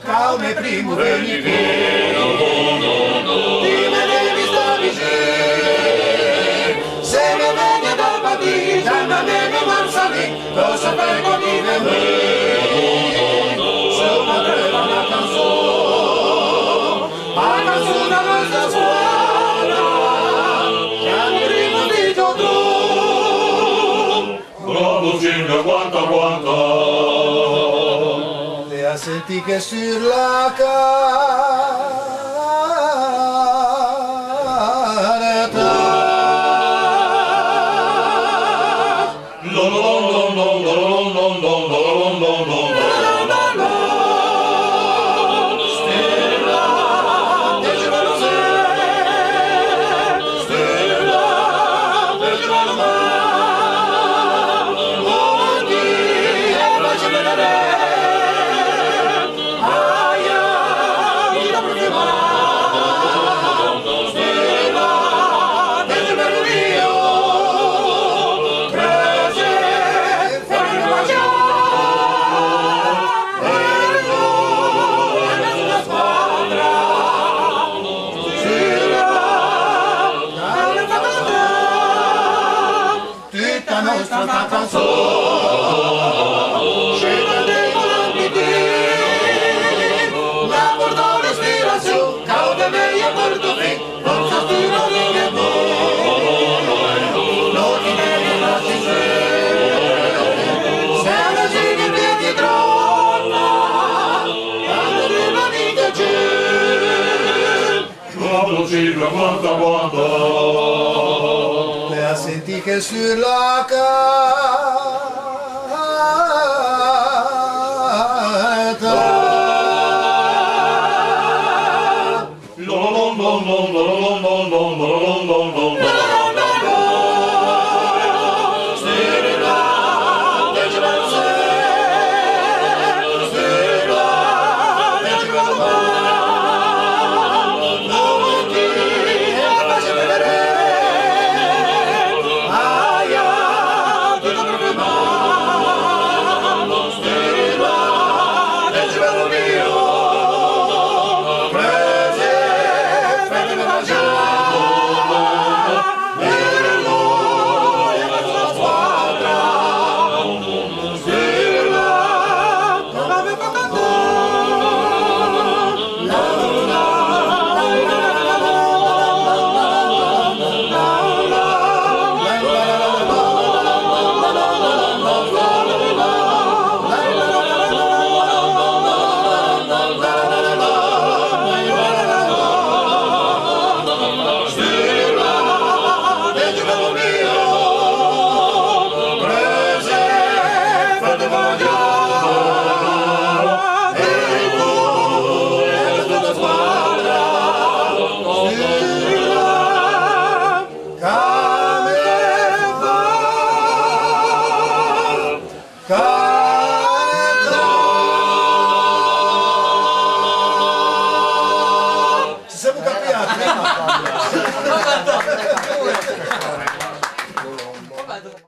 Calme primo veni ti me devi sta vicino, se mi viene dal partito già non viene manzani, lo sapevo di me, sono breve una canzone, la canzone nostra squadra, già mi primo di giorno, Bravo Silvia, quanta. a senti che sur la nostra canzone, scena dei volantini, la portò l'ispirazione, cauda meglio per dove, non sa stiro di che non ti devi lasciare, se la giri ti trona, quando arriva di che c'è, Bravo Silvia, quanta. senti che sur la